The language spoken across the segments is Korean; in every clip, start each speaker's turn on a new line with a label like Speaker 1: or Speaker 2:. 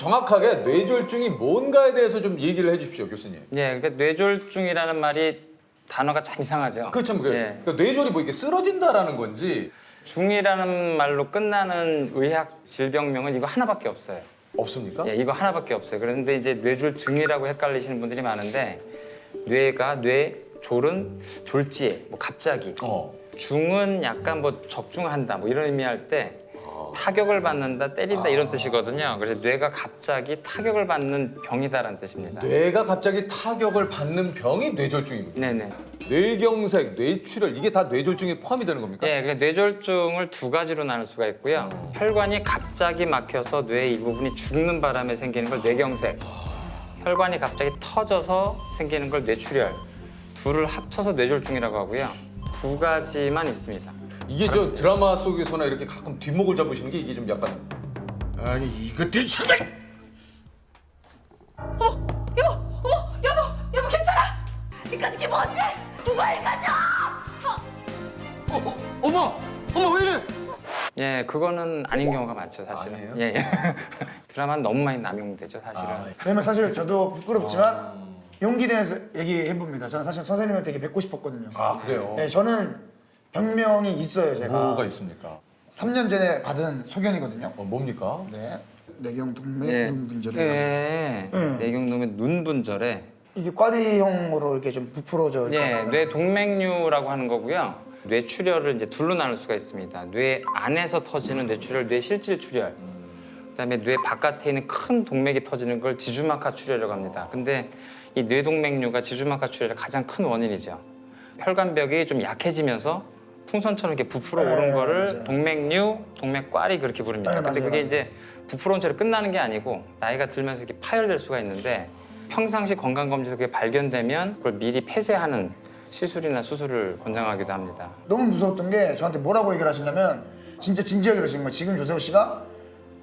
Speaker 1: 정확하게 뇌졸중이 뭔가에 대해서 좀 얘기를 해주십시오, 교수님.
Speaker 2: 예, 그러니까 뇌졸중이라는 말이 단어가 참 이상하죠.
Speaker 1: 그렇죠.
Speaker 2: 예.
Speaker 1: 그러니까 뇌졸이 뭐 이렇게 쓰러진다라는 건지
Speaker 2: 중이라는 말로 끝나는 의학 질병명은 이거 하나밖에 없어요.
Speaker 1: 없습니까?
Speaker 2: 예, 이거 하나밖에 없어요. 그런데 이제 뇌졸증이라고 헷갈리시는 분들이 많은데 뇌졸은 졸지에 뭐 갑자기 중은 약간 뭐 적중한다 뭐 이런 의미할 때 타격을 받는다 때린다 이런 뜻이거든요. 그래서 뇌가 갑자기 타격을 받는 병이다라는 뜻입니다.
Speaker 1: 뇌가 갑자기 타격을 받는 병이 뇌졸중이거든요.
Speaker 2: 네네.
Speaker 1: 뇌경색, 뇌출혈 이게 다 뇌졸중에 포함이 되는 겁니까?
Speaker 2: 예, 그러니까 뇌졸중을 두 가지로 나눌 수가 있고요. 혈관이 갑자기 막혀서 뇌의 일부분이 죽는 바람에 생기는 걸 뇌경색, 혈관이 갑자기 터져서 생기는 걸 뇌출혈, 둘을 합쳐서 뇌졸중이라고 하고요. 두 가지만 있습니다.
Speaker 1: 이게 저 드라마 속에서나 이렇게 가끔 뒷목을 잡으시는 게 이게 좀 약간
Speaker 3: 아니 이것들이 정말
Speaker 4: 여보 괜찮아? 이까지 게 뭔데? 누가 읽어줘?
Speaker 3: 어머 왜 이래?
Speaker 2: 예, 그거는 아닌 경우가 많죠, 사실은.
Speaker 1: 아니에요?
Speaker 2: 예, 예. 드라마는 너무 많이 남용되죠, 사실은.
Speaker 5: 왜냐면 사실 저도 부끄럽지만 용기 내서 얘기해 봅니다. 저는 사실 선생님을 되게 뵙고 싶었거든요.
Speaker 1: 아 그래요?
Speaker 5: 네, 저는 병명이 있어요, 제가.
Speaker 1: 뭐가 있습니까?
Speaker 5: 3년 전에 받은 소견이거든요.
Speaker 1: 뭡니까?
Speaker 5: 네. 뇌경 동맥
Speaker 2: 예.
Speaker 5: 눈분절이.
Speaker 2: 예. 뇌경동맥 눈분절에
Speaker 5: 이게 꽈리형으로 이렇게 좀 부풀어져.
Speaker 2: 예,
Speaker 5: 있거든요.
Speaker 2: 뇌 동맥류라고 하는 거고요. 뇌출혈을 이제 둘로 나눌 수가 있습니다. 뇌 안에서 터지는 뇌출혈, 뇌실질출혈. 그다음에 뇌 바깥에 있는 큰 동맥이 터지는 걸 지주막하 출혈이라고 합니다. 근데 이 뇌동맥류가 지주막하 출혈의 가장 큰 원인이죠. 혈관벽이 좀 약해지면서 풍선처럼 이렇게 부풀어 오른 거를
Speaker 5: 맞아요.
Speaker 2: 동맥류, 동맥꽈리 그렇게 부릅니다.
Speaker 5: 네,
Speaker 2: 근데
Speaker 5: 맞아요,
Speaker 2: 그게
Speaker 5: 맞아요.
Speaker 2: 이제 부풀어온 채로 끝나는 게 아니고 나이가 들면서 이렇게 파열될 수가 있는데 평상시 건강검진에서 그게 발견되면 그걸 미리 폐쇄하는 시술이나 수술을 권장하기도 합니다.
Speaker 5: 너무 무서웠던 게 저한테 뭐라고 얘기를 하시냐면 진짜 진지하게 그러시는 거예요. 지금 조세호 씨가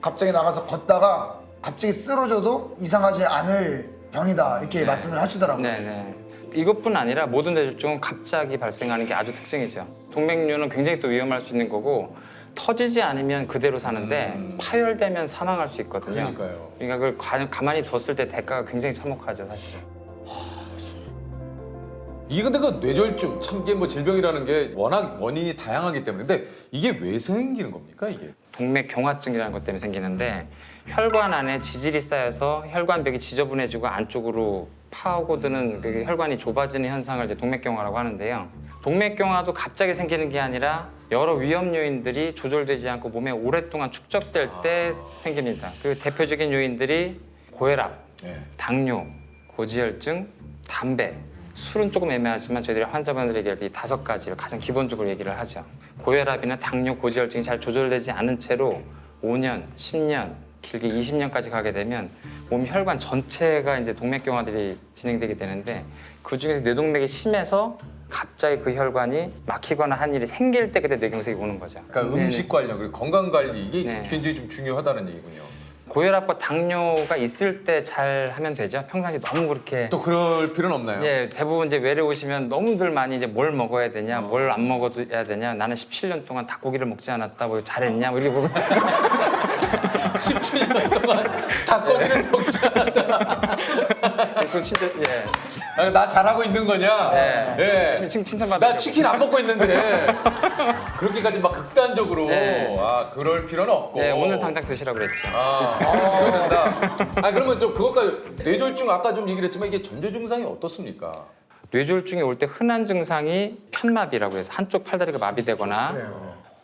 Speaker 5: 갑자기 나가서 걷다가 갑자기 쓰러져도 이상하지 않을 병이다 이렇게 말씀을 하시더라고요.
Speaker 2: 네네. 이것뿐 아니라 모든 뇌졸중은 갑자기 발생하는 게 아주 특징이죠. 동맥류는 굉장히 또 위험할 수 있는 거고 터지지 않으면 그대로 사는데 파열되면 사망할 수 있거든요.
Speaker 1: 그러니까요.
Speaker 2: 그러니까 그걸 가만히 뒀을 때 대가가 굉장히 참혹하죠, 사실은.
Speaker 1: 이게 근데 그 뇌졸중 참 이게 뭐 질병이라는 게 워낙 원인이 다양하기 때문에 근데 이게 왜 생기는 겁니까 이게?
Speaker 2: 동맥경화증이라는 것 때문에 생기는데 혈관 안에 지질이 쌓여서 혈관벽이 지저분해지고 안쪽으로 파고드는 그 혈관이 좁아지는 현상을 이제 동맥경화라고 하는데요. 동맥경화도 갑자기 생기는 게 아니라 여러 위험 요인들이 조절되지 않고 몸에 오랫동안 축적될 때 생깁니다. 그 대표적인 요인들이 고혈압,
Speaker 1: 네.
Speaker 2: 당뇨, 고지혈증, 담배, 술은 조금 애매하지만 저희들이 환자분들에게 이 5가지를 가장 기본적으로 얘기를 하죠. 고혈압이나 당뇨, 고지혈증이 잘 조절되지 않은 채로 5년, 10년, 길게 20년까지 가게 되면 몸 혈관 전체가 이제 동맥경화들이 진행되게 되는데 그 중에서 뇌동맥이 심해서 갑자기 그 혈관이 막히거나 한 일이 생길 때 그때 뇌경색이 오는 거죠.
Speaker 1: 그러니까
Speaker 2: 네네.
Speaker 1: 음식 관련 그리고 건강 관리 이게
Speaker 2: 네.
Speaker 1: 굉장히 좀 중요하다는 얘기군요.
Speaker 2: 고혈압과 당뇨가 있을 때 잘 하면 되죠. 평상시 너무 그렇게
Speaker 1: 또 그럴 필요는 없나요?
Speaker 2: 예, 대부분 이제 외래 오시면 너무들 많이 이제 뭘 먹어야 되냐, 뭘 안 먹어야 되냐. 나는 17년 동안 닭고기를 먹지 않았다. 뭐 잘했냐, 뭐 이렇게 보고
Speaker 1: 17년 동안 닭고기를 먹지 않았다.
Speaker 2: 그 진짜 예,
Speaker 1: 아, 나 잘하고 있는 거냐?
Speaker 2: 네.
Speaker 1: 예.
Speaker 2: 칭찬받아.
Speaker 1: 나 치킨 안 먹고 있는데 그렇게까지 막 극단적으로
Speaker 2: 네.
Speaker 1: 그럴 필요는 없고.
Speaker 2: 네, 오늘 당장 드시라고 그랬죠.
Speaker 1: 그래야 된다. 그러면 좀 그것까지 뇌졸중 아까 좀 얘기를 했지만 이게 전조 증상이 어떻습니까?
Speaker 2: 뇌졸중이 올 때 흔한 증상이 편마비라고 해서 한쪽 팔다리가 마비되거나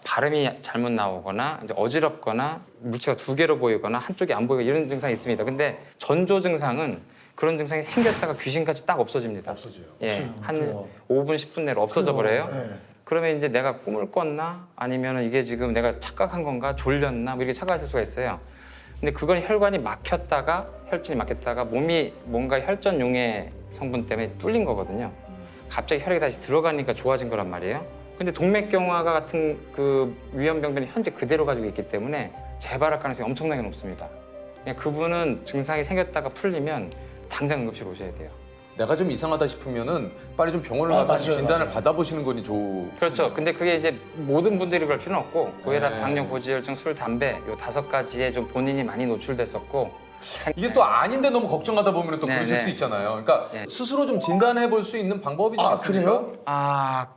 Speaker 2: 발음이 잘못 나오거나 이제 어지럽거나 물체가 2개로 보이거나 한쪽이 안 보이고 이런 증상이 있습니다. 근데 전조 증상은 그런 증상이 생겼다가 귀신같이 딱 없어집니다.
Speaker 1: 없어져요.
Speaker 2: 예, 한 5분, 10분 내로 없어져 버려요. 그러면 이제 내가 꿈을 꿨나? 아니면 이게 지금 내가 착각한 건가? 졸렸나? 뭐 이렇게 착각하실 수가 있어요. 근데 그건 혈관이 막혔다가 혈전이 막혔다가 몸이 뭔가 혈전 용해 성분 때문에 뚫린 거거든요. 갑자기 혈액이 다시 들어가니까 좋아진 거란 말이에요. 근데 동맥경화가 같은 그 위험병들은 현재 그대로 가지고 있기 때문에 재발할 가능성이 엄청나게 높습니다. 그냥 그분은 증상이 생겼다가 풀리면 당장 응급실 오셔야 돼요.
Speaker 1: 내가 좀 이상하다 싶으면은 빨리 좀 병원을 가서
Speaker 5: 맞아요,
Speaker 1: 진단을
Speaker 5: 맞아요.
Speaker 1: 받아보시는 거니 좋.
Speaker 2: 그렇죠. 근데 그게 이제 모든 분들이 그럴 필요는 없고 고혈압,
Speaker 1: 네.
Speaker 2: 당뇨, 고지혈증, 술, 담배 요 5가지에 좀 본인이 많이 노출됐었고
Speaker 1: 이게 또 아닌데 너무 걱정하다 보면 또
Speaker 2: 네,
Speaker 1: 그러실
Speaker 2: 네.
Speaker 1: 수 있잖아요. 그러니까
Speaker 2: 네.
Speaker 1: 스스로 좀 진단해 볼 수 있는 방법이 좀
Speaker 5: 아
Speaker 1: 있습니까?
Speaker 5: 그래요?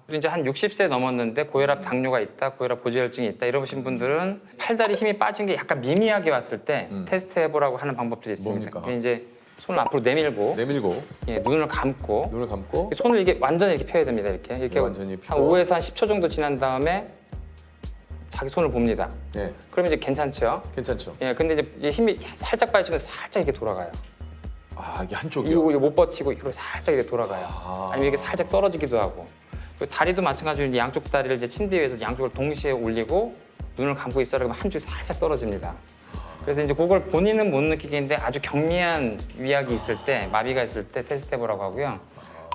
Speaker 2: 그리고 이제 한 60세 넘었는데 고혈압 당뇨가 있다, 고혈압 고지혈증이 있다 이러신 분들은 팔다리 힘이 빠진 게 약간 미미하게 왔을 때 테스트 해보라고 하는 방법들이 있습니다.
Speaker 1: 뭡니까?
Speaker 2: 그게 이제 손을 앞으로 내밀고
Speaker 1: 내밀고
Speaker 2: 예, 눈을 감고
Speaker 1: 눈을 감고
Speaker 2: 손을 이게 완전히 이렇게 펴야 됩니다. 이렇게
Speaker 1: 네, 완전히
Speaker 2: 한
Speaker 1: 펴고.
Speaker 2: 5에서 한 10초 정도 지난 다음에 자기 손을 봅니다.
Speaker 1: 네,
Speaker 2: 그러면 이제 괜찮죠.
Speaker 1: 괜찮죠.
Speaker 2: 예, 근데 이제 이게 힘이 살짝 빠지면 살짝 이렇게 돌아가요.
Speaker 1: 아 이게 한쪽이요.
Speaker 2: 이거 못 버티고 이렇게 살짝 이렇게 돌아가요. 아니면 이게 살짝 떨어지기도 하고. 그리고 다리도 마찬가지로 이제 양쪽 다리를 이제 침대 위에서 양쪽을 동시에 올리고 눈을 감고 있어라 그러면 한쪽이 살짝 떨어집니다. 그래서 이제 그걸 본인은 못 느끼겠는데 아주 경미한 위약이 있을 때, 마비가 있을 때 테스트 해보라고 하고요.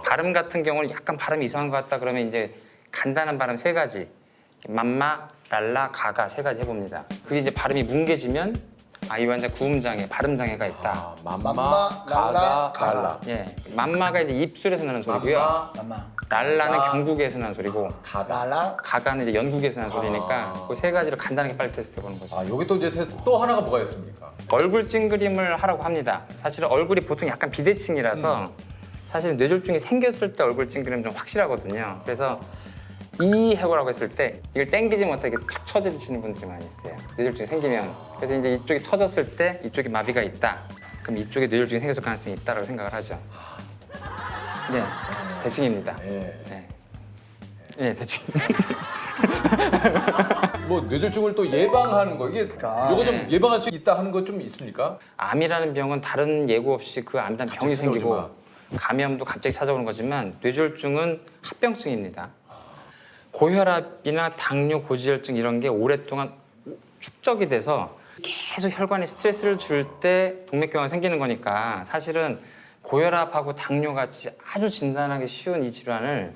Speaker 2: 발음 같은 경우는 약간 발음이 이상한 것 같다 그러면 이제 간단한 발음 3가지. 맘마, 랄라, 가가 3가지 해봅니다. 그게 이제 발음이 뭉개지면 이 환자 구음장애, 발음장애가 있다.
Speaker 1: 아, 맘마,
Speaker 5: 맘마,
Speaker 1: 가가,
Speaker 5: 랄라,
Speaker 1: 갈라.
Speaker 2: 예, 맘마가 이제 입술에서 나는 소리고요.
Speaker 5: 맘마
Speaker 2: 랄라는
Speaker 1: 맘마.
Speaker 2: 경국에서 나는 소리고
Speaker 5: 랄라
Speaker 2: 가가는 이제 연국에서 나는 소리니까 그 3가지를 간단하게 빨리 테스트 해보는 거죠.
Speaker 1: 아 여기 또 이제 테스트 또 하나가 뭐가 있습니까?
Speaker 2: 얼굴 찡그림을 하라고 합니다. 사실은 얼굴이 보통 약간 비대칭이라서 사실 뇌졸중이 생겼을 때 얼굴 찡그림 좀 확실하거든요. 그래서 이 해보라고 했을 때 이걸 당기지 못하게 착 쳐지시는 분들이 많이 있어요. 뇌졸중이 생기면. 그래서 이제 이쪽이 쳐졌을 때 이쪽에 마비가 있다. 그럼 이쪽에 뇌졸중이 생겼을 가능성이 있다라고 생각을 하죠. 네, 대칭입니다.
Speaker 1: 예.
Speaker 2: 네, 네 대칭.
Speaker 1: 뭐 뇌졸중을 또 예방하는 거 이게 요거 좀
Speaker 2: 네.
Speaker 1: 예방할 수 있다 하는 거 좀 있습니까?
Speaker 2: 암이라는 병은 다른 예고 없이 그 암이라는 병이
Speaker 1: 갑자기
Speaker 2: 생기고
Speaker 1: 찾아오지만.
Speaker 2: 감염도 갑자기 찾아오는 거지만 뇌졸중은 합병증입니다. 고혈압이나 당뇨, 고지혈증 이런 게 오랫동안 축적이 돼서 계속 혈관에 스트레스를 줄 때 동맥경화가 생기는 거니까 사실은 고혈압하고 당뇨 같이 아주 진단하기 쉬운 이 질환을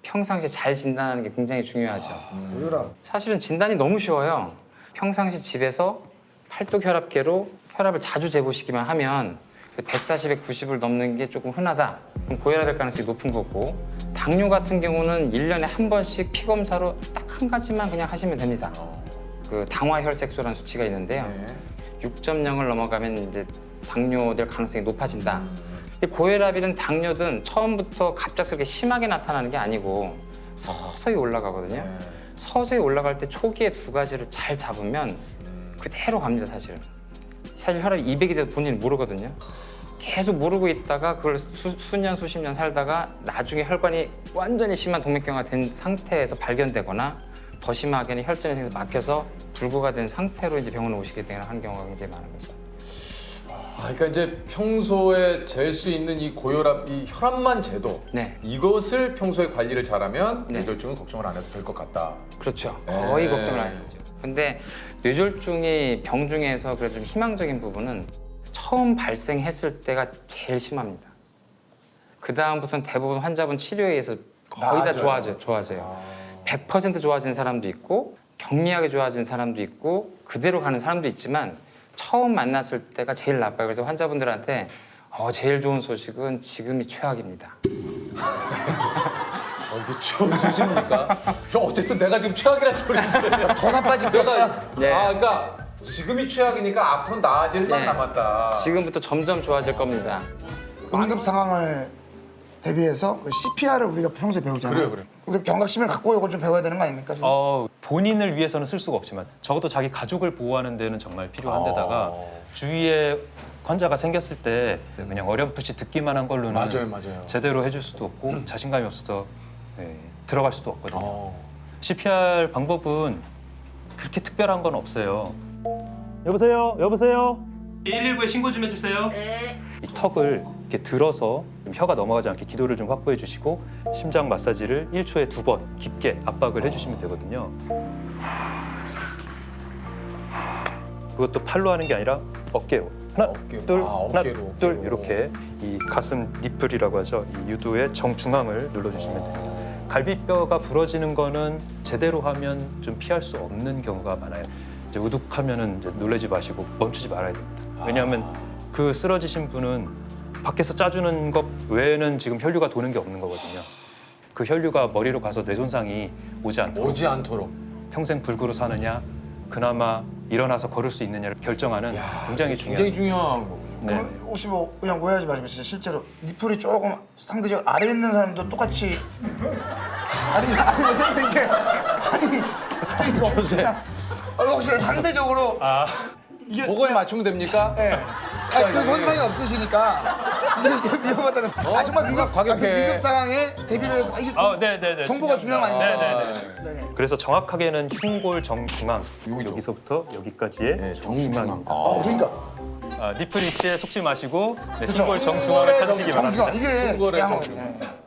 Speaker 2: 평상시에 잘 진단하는 게 굉장히 중요하죠.
Speaker 5: 고혈압
Speaker 2: 사실은 진단이 너무 쉬워요. 평상시 집에서 팔뚝혈압계로 혈압을 자주 재보시기만 하면 140에 90을 넘는 게 조금 흔하다. 그럼 고혈압일 가능성이 높은 거고 당뇨 같은 경우는 1년에 한 번씩 피검사로 딱 한 가지만 그냥 하시면 됩니다. 그 당화혈색소라는 수치가 있는데요.
Speaker 1: 네.
Speaker 2: 6.0을 넘어가면 이제 당뇨될 가능성이 높아진다. 근데 고혈압이든 당뇨든 처음부터 갑작스럽게 심하게 나타나는 게 아니고 서서히 올라가거든요.
Speaker 1: 네.
Speaker 2: 서서히 올라갈 때 초기에 2가지를 잘 잡으면 그대로 갑니다, 사실. 사실 혈압이 200이 돼도 본인은 모르거든요. 계속 모르고 있다가 그걸 수년, 수십 년 살다가 나중에 혈관이 완전히 심한 동맥경화 된 상태에서 발견되거나 더 심하게는 혈전이 생겨서 막혀서 불구가 된 상태로 이제 병원에 오시게 되는 경우가 굉장히 많은 거죠.
Speaker 1: 그러니까 이제 평소에 잴 수 있는 이 고혈압, 이 혈압만 재도
Speaker 2: 네.
Speaker 1: 이것을 평소에 관리를 잘하면
Speaker 2: 네.
Speaker 1: 뇌졸중은 걱정을 안 해도 될 것 같다.
Speaker 2: 그렇죠. 거의
Speaker 1: 네.
Speaker 2: 걱정을 안 해도 되죠. 근데 뇌졸중이 병 중에서 그래도 좀 희망적인 부분은 처음 발생했을 때가 제일 심합니다. 그 다음부터는 대부분 환자분 치료에 의해서 거의 다
Speaker 1: 나아져요.
Speaker 2: 좋아져요. 100% 좋아지는 사람도 있고 경미하게 좋아지는 사람도 있고 그대로 가는 사람도 있지만 처음 만났을 때가 제일 나빠요. 그래서 환자분들한테 제일 좋은 소식은 지금이 최악입니다.
Speaker 1: 이게 좋은 소식입니까? 어쨌든 내가 지금 최악이라는 소리인데
Speaker 5: 더 나빠지겠다.
Speaker 1: 내가
Speaker 2: 네.
Speaker 1: 그러니까 지금이 최악이니까 앞으로 나아질 만
Speaker 2: 네.
Speaker 1: 남았다.
Speaker 2: 지금부터 점점 좋아질 겁니다.
Speaker 5: 응급 상황을 대비해서 그 CPR을 우리가 평소에 배우잖아요.
Speaker 1: 그래요.
Speaker 5: 우리 경각심을 갖고 이걸 좀 배워야 되는 거 아닙니까? 선생님?
Speaker 6: 본인을 위해서는 쓸 수가 없지만 적어도 자기 가족을 보호하는 데는 정말 필요한 데다가 주위에 환자가 생겼을 때 그냥 어렴풋이 듣기만 한 걸로는
Speaker 1: 맞아요.
Speaker 6: 제대로 해줄 수도 없고 자신감이 없어서 들어갈 수도 없거든요. CPR 방법은 그렇게 특별한 건 없어요.
Speaker 7: 여보세요? 119에 신고 좀 해주세요.
Speaker 6: 이 턱을 이렇게 들어서 좀 혀가 넘어가지 않게 기도를 좀 확보해 주시고 심장 마사지를 1초에 2번 깊게 압박을 해주시면 되거든요. 그것도 팔로 하는 게 아니라 어깨로. 하나,
Speaker 1: 어깨로.
Speaker 6: 둘,
Speaker 1: 어깨로,
Speaker 6: 하나,
Speaker 1: 어깨로.
Speaker 6: 둘 이렇게 이 가슴 니플이라고 하죠. 이 유두의 정중앙을 눌러주시면 됩니다. 갈비뼈가 부러지는 거는 제대로 하면 좀 피할 수 없는 경우가 많아요. 이제 우뚝하면은 이제 놀라지 마시고 멈추지 말아야 됩니다. 왜냐하면 그 쓰러지신 분은 밖에서 짜주는 것 외에는 지금 혈류가 도는 게 없는 거거든요. 그 혈류가 머리로 가서 뇌 손상이 오지 않도록
Speaker 1: 오지 않도록.
Speaker 6: 평생 불구로 사느냐, 그나마 일어나서 걸을 수 있느냐를 결정하는 굉장히 중요한.
Speaker 1: 굉장히 중요한 거군요.
Speaker 6: 네.
Speaker 5: 그럼 혹시 뭐 그냥 오해하지 마시고 진짜 실제로 니플이 조금 상대적 아래에 있는 사람도 똑같이 아니 왜냐면 이게 아니 이거 그냥 혹시 상대적으로 이게
Speaker 1: 그거에 맞추면 됩니까?
Speaker 5: 예. 그 손상이 없으시니까 이게 위험하다는. 정말 위급
Speaker 1: 과격해.
Speaker 5: 위급 상황에 대비를 해서 이게 좀
Speaker 6: 네네네.
Speaker 5: 정보가 중요한 거 아닙니까?
Speaker 6: 네네네.
Speaker 5: 네네.
Speaker 6: 그래서 정확하게는 흉골 정중앙
Speaker 1: 여기죠.
Speaker 6: 여기서부터 여기까지의
Speaker 1: 네, 정중앙.
Speaker 6: 중앙입니다.
Speaker 5: 그러니까
Speaker 6: 니플 위치에 속지 마시고 네,
Speaker 5: 그쵸.
Speaker 6: 흉골 정중앙을 찾으시기
Speaker 5: 정중앙
Speaker 6: 바랍니다.
Speaker 5: 이게
Speaker 1: 흉골의
Speaker 5: 중요한
Speaker 1: 정중앙.
Speaker 5: 거거든요.